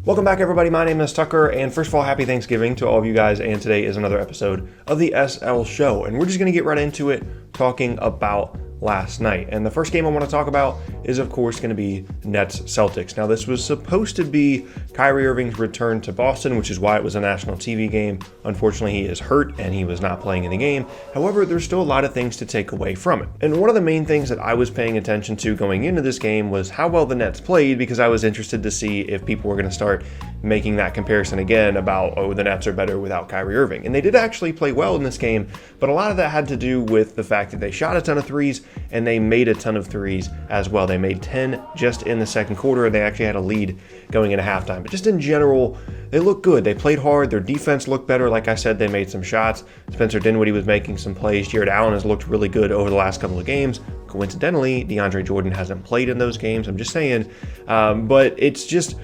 Welcome back, everybody. My name is Tucker, and first of all, happy Thanksgiving to all of you guys, and today is another episode of the SL Show, and we're just going to get right into it, talking about last night. And the first game I want to talk about is, of course, going to be Nets-Celtics. Now, this was supposed to be Kyrie Irving's return to Boston, which is why it was a national TV game. Unfortunately, he is hurt, and he was not playing in the game. However, there's still a lot of things to take away from it. And one of the main things that I was paying attention to going into this game was how well the Nets played, because I was interested to see if people were going to start making that comparison again about, oh, the Nets are better without Kyrie Irving. And they did actually play well in this game, but a lot of that had to do with the fact that they shot a ton of threes and they made a ton of threes as well. They made 10 just in the second quarter, and they actually had a lead going into halftime. But just in general, they looked good. They played hard. Their defense looked better. Like I said, they made some shots. Spencer Dinwiddie was making some plays. Jared Allen has looked really good over the last couple of games. Coincidentally, DeAndre Jordan hasn't played in those games. I'm just saying. But it's just...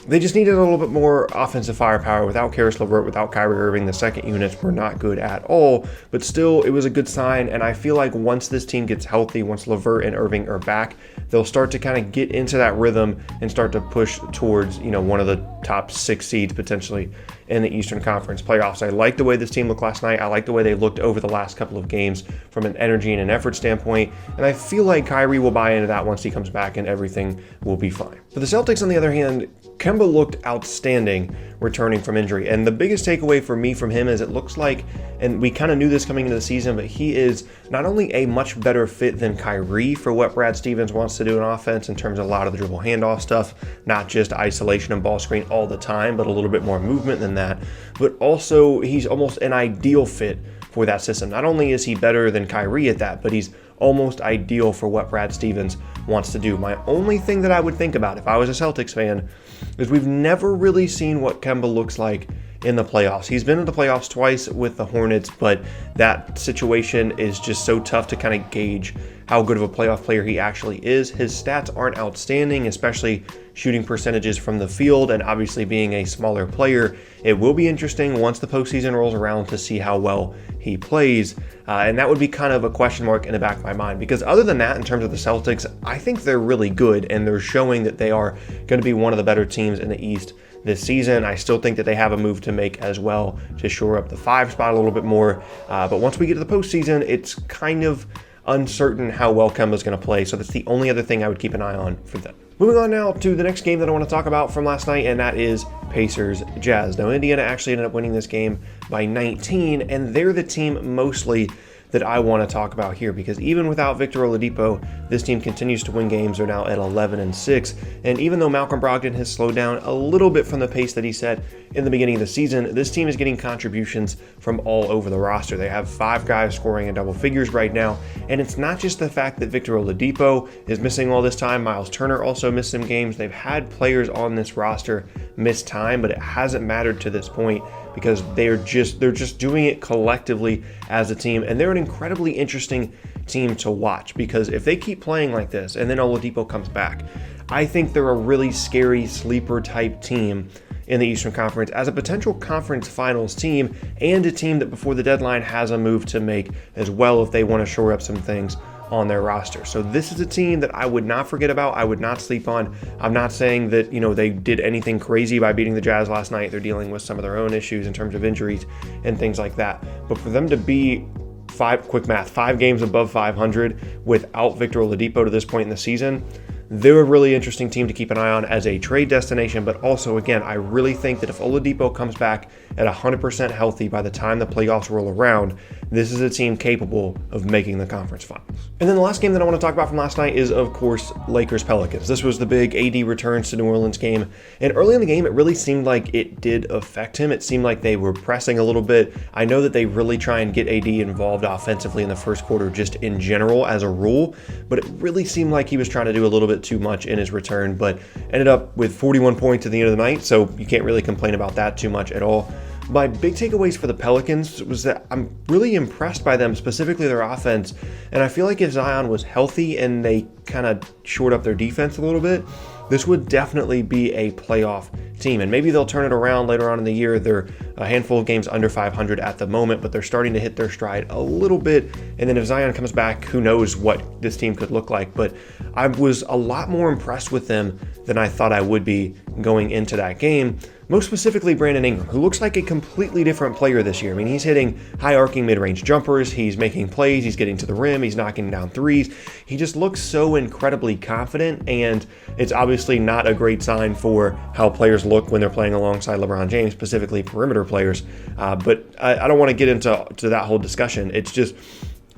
They just needed a little bit more offensive firepower. Without Karis LeVert, without Kyrie Irving, the second units were not good at all. But still, it was a good sign. And I feel like once this team gets healthy, once LeVert and Irving are back, they'll start to kind of get into that rhythm and start to push towards, one of the top 6 seeds potentially in the Eastern Conference playoffs. I like the way this team looked last night. I like the way they looked over the last couple of games from an energy and an effort standpoint. And I feel like Kyrie will buy into that once he comes back and everything will be fine. For the Celtics, on the other hand, Kemba looked outstanding returning from injury. And the biggest takeaway for me from him is it looks like, and we kind of knew this coming into the season, but he is not only a much better fit than Kyrie for what Brad Stevens wants to do in offense in terms of a lot of the dribble handoff stuff, not just isolation and ball screen all the time, but a little bit more movement than that. But also, he's almost an ideal fit for that system. Not only is he better than Kyrie at that, but he's almost ideal for what Brad Stevens wants to do. My only thing that I would think about if I was a Celtics fan is we've never really seen what Kemba looks like in the playoffs. He's been in the playoffs twice with the Hornets, but that situation is just so tough to kind of gauge how good of a playoff player he actually is. His stats aren't outstanding, especially shooting percentages from the field, and obviously being a smaller player. It will be interesting once the postseason rolls around to see how well he plays, and that would be kind of a question mark in the back of my mind, because other than that, in terms of the Celtics, I think they're really good, and they're showing that they are going to be one of the better teams in the East this season. I still think that they have a move to make as well to shore up the 5 spot a little bit more, but once we get to the postseason, it's kind of uncertain how well Kemba's going to play, so that's the only other thing I would keep an eye on for them. Moving on now to the next game that I want to talk about from last night, and that is Pacers-Jazz. Now, Indiana actually ended up winning this game by 19, and they're the team mostly that I want to talk about here, because even without Victor Oladipo, this team continues to win games. They're now at 11-6, and even though Malcolm Brogdon has slowed down a little bit from the pace that he set in the beginning of the season, this team is getting contributions from all over the roster. They have 5 guys scoring in double figures right now, and it's not just the fact that Victor Oladipo is missing all this time. Miles Turner also missed some games. They've had players on this roster miss time, but it hasn't mattered to this point, because they're just doing it collectively as a team, and they're an incredibly interesting team to watch, because if they keep playing like this and then Oladipo comes back, I think they're a really scary sleeper type team in the Eastern Conference as a potential conference finals team, and a team that before the deadline has a move to make as well if they want to shore up some things on their roster. So this is a team that I would not forget about. I would not sleep on. I'm not saying that, they did anything crazy by beating the Jazz last night. They're dealing with some of their own issues in terms of injuries and things like that. But for them to be 5 games above 500 without Victor Oladipo to this point in the season, they're a really interesting team to keep an eye on as a trade destination. But also, again, I really think that if Oladipo comes back at 100% healthy by the time the playoffs roll around, this is a team capable of making the conference finals. And then the last game that I want to talk about from last night is, of course, Lakers-Pelicans. This was the big AD returns to New Orleans game. And early in the game, it really seemed like it did affect him. It seemed like they were pressing a little bit. I know that they really try and get AD involved offensively in the first quarter just in general as a rule, but it really seemed like he was trying to do a little bit too much in his return, but ended up with 41 points at the end of the night, so you can't really complain about that too much at all. My big takeaways for the Pelicans was that I'm really impressed by them, specifically their offense, and I feel like if Zion was healthy and they kind of shored up their defense a little bit, this would definitely be a playoff team. And maybe they'll turn it around later on in the year. They're a handful of games under 500 at the moment, but they're starting to hit their stride a little bit. And then if Zion comes back, who knows what this team could look like. But I was a lot more impressed with them than I thought I would be going into that game. Most specifically, Brandon Ingram, who looks like a completely different player this year. I mean, he's hitting high arcing mid-range jumpers, he's making plays, he's getting to the rim, he's knocking down threes. He just looks so incredibly confident, and it's obviously not a great sign for how players look when they're playing alongside LeBron James, specifically perimeter players. But I don't want to get into that whole discussion. It's just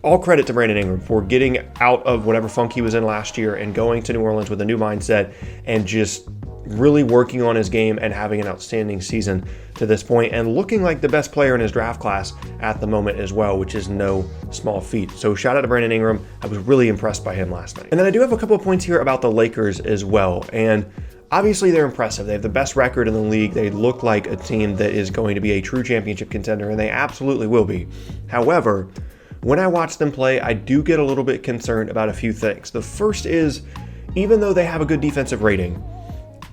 all credit to Brandon Ingram for getting out of whatever funk he was in last year and going to New Orleans with a new mindset and just really working on his game and having an outstanding season to this point and looking like the best player in his draft class at the moment as well, which is no small feat. So shout out to Brandon Ingram. I was really impressed by him last night. And then I do have a couple of points here about the Lakers as well. And obviously they're impressive. They have the best record in the league. They look like a team that is going to be a true championship contender, and they absolutely will be. However, when I watch them play, I do get a little bit concerned about a few things. The first is, even though they have a good defensive rating,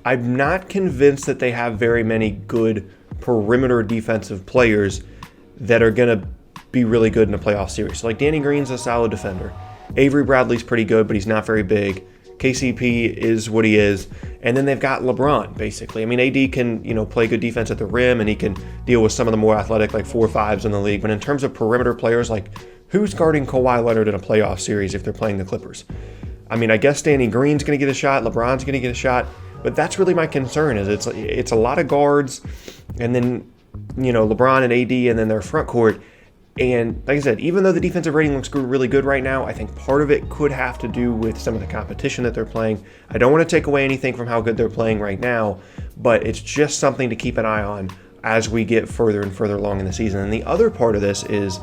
I'm not convinced that they have very many good perimeter defensive players that are going to be really good in a playoff series. So like Danny Green's a solid defender. Avery Bradley's pretty good, but he's not very big. KCP is what he is. And then they've got LeBron, basically. I mean, AD can, play good defense at the rim, and he can deal with some of the more athletic, like 4-5s in the league. But in terms of perimeter players, like who's guarding Kawhi Leonard in a playoff series if they're playing the Clippers? I mean, I guess Danny Green's going to get a shot. LeBron's going to get a shot. But that's really my concern, is it's a lot of guards, and then, LeBron and AD, and then their front court. And like I said, even though the defensive rating looks really good right now, I think part of it could have to do with some of the competition that they're playing. I don't want to take away anything from how good they're playing right now, but it's just something to keep an eye on as we get further and further along in the season. And the other part of this is,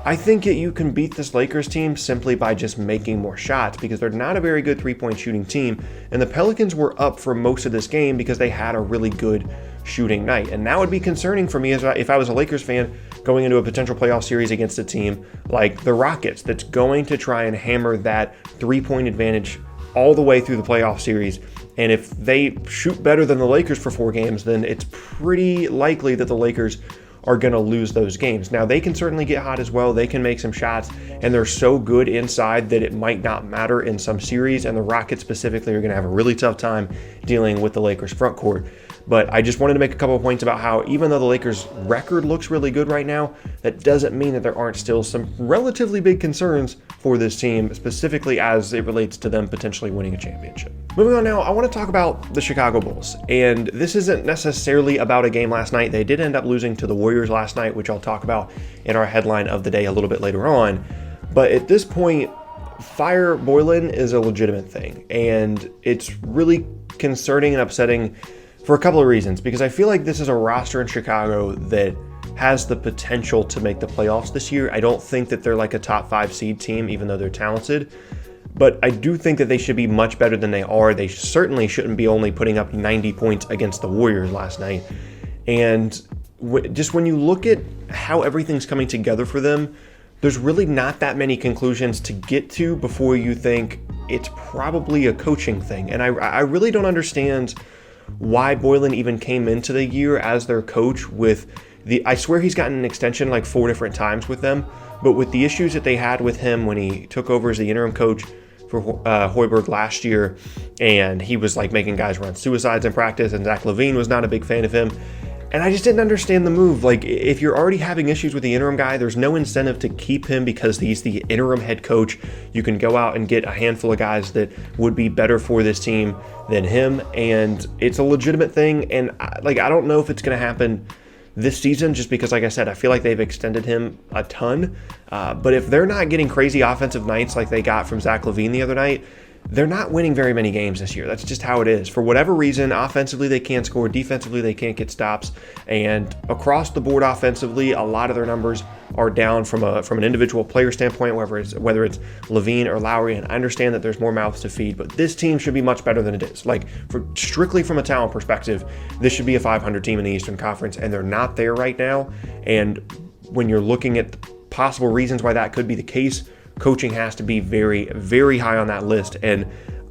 I think that you can beat this Lakers team simply by just making more shots, because they're not a very good three-point shooting team. And the Pelicans were up for most of this game because they had a really good shooting night. And that would be concerning for me if I was a Lakers fan going into a potential playoff series against a team like the Rockets that's going to try and hammer that three-point advantage all the way through the playoff series. And if they shoot better than the Lakers for 4 games, then it's pretty likely that the Lakers are going to lose those games. Now, they can certainly get hot as well. They can make some shots, and they're so good inside that it might not matter in some series, and the Rockets specifically are going to have a really tough time dealing with the Lakers front court. But I just wanted to make a couple of points about how, even though the Lakers' record looks really good right now, that doesn't mean that there aren't still some relatively big concerns for this team, specifically as it relates to them potentially winning a championship. Moving on now, I want to talk about the Chicago Bulls. And this isn't necessarily about a game last night. They did end up losing to the Warriors last night, which I'll talk about in our headline of the day a little bit later on. But at this point, fire Boylen is a legitimate thing. And it's really concerning and upsetting for a couple of reasons, because I feel like this is a roster in Chicago that has the potential to make the playoffs this year. I don't think that they're like a top 5 seed team, even though they're talented, but I do think that they should be much better than they are. They certainly shouldn't be only putting up 90 points against the Warriors last night. And just when you look at how everything's coming together for them, there's really not that many conclusions to get to before you think it's probably a coaching thing. And I really don't understand why Boylen even came into the year as their coach with I swear he's gotten an extension like 4 different times with them, but with the issues that they had with him when he took over as the interim coach for Hoiberg last year, and he was like making guys run suicides in practice, and Zach LaVine was not a big fan of him. And I just didn't understand the move. Like, if you're already having issues with the interim guy, there's no incentive to keep him because he's the interim head coach. You can go out and get a handful of guys that would be better for this team than him. And it's a legitimate thing. And I don't know if it's going to happen this season, just because, like I said, I feel like they've extended him a ton. But if they're not getting crazy offensive nights like they got from Zach LaVine the other night, they're not winning very many games this year. That's just how it is. For whatever reason, offensively they can't score, defensively they can't get stops, and across the board offensively, a lot of their numbers are down from an individual player standpoint, whether it's LaVine or Lowry. And I understand that there's more mouths to feed, but this team should be much better than it is. Like, strictly from a talent perspective, this should be a 500 team in the Eastern Conference, and they're not there right now. And when you're looking at possible reasons why that could be the case, coaching has to be very, very high on that list. And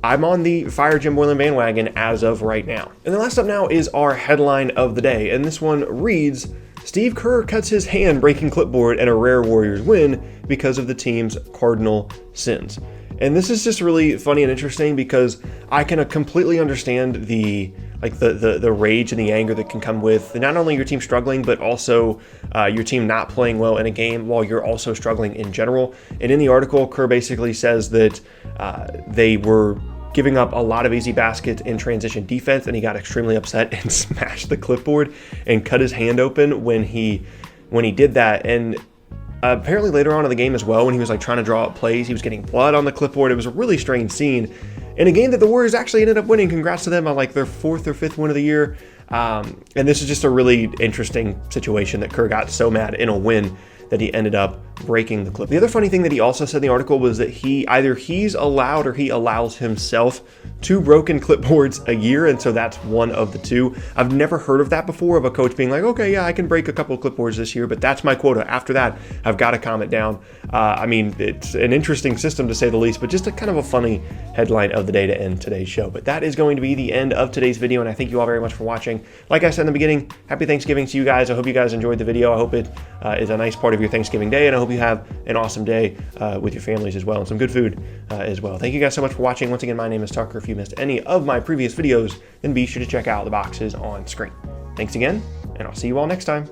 I'm on the fire Jim Boylen bandwagon as of right now. And then last up now is our headline of the day, and this one reads, Steve Kerr cuts his hand breaking clipboard and a rare Warriors win because of the team's cardinal sins. And this is just really funny and interesting because I can completely understand the rage and the anger that can come with not only your team struggling, but also your team not playing well in a game while you're also struggling in general. And in the article, Kerr basically says that they were giving up a lot of easy baskets in transition defense, and he got extremely upset and smashed the clipboard and cut his hand open when he did that. And apparently later on in the game as well, when he was trying to draw up plays, he was getting blood on the clipboard. It was a really strange scene in a game that the Warriors actually ended up winning. Congrats to them on their 4th or 5th win of the year. And this is just a really interesting situation that Kerr got so mad in a win that he ended up breaking the clip. The other funny thing that he also said in the article was that he's allowed or he allows himself 2 broken clipboards a year, and so that's one of the 2. I've never heard of that before, of a coach being like, okay, yeah, I can break a couple of clipboards this year, but that's my quota. After that, I've got to calm it down. It's an interesting system to say the least, but just a kind of a funny headline of the day to end today's show. But that is going to be the end of today's video, and I thank you all very much for watching. Like I said in the beginning, happy Thanksgiving to you guys. I hope you guys enjoyed the video. I hope it is a nice part of your Thanksgiving day, and I hope you have an awesome day with your families as well, and some good food as well. Thank you guys so much for watching. Once again, my name is Tucker. If you missed any of my previous videos, then be sure to check out the boxes on screen. Thanks again, and I'll see you all next time.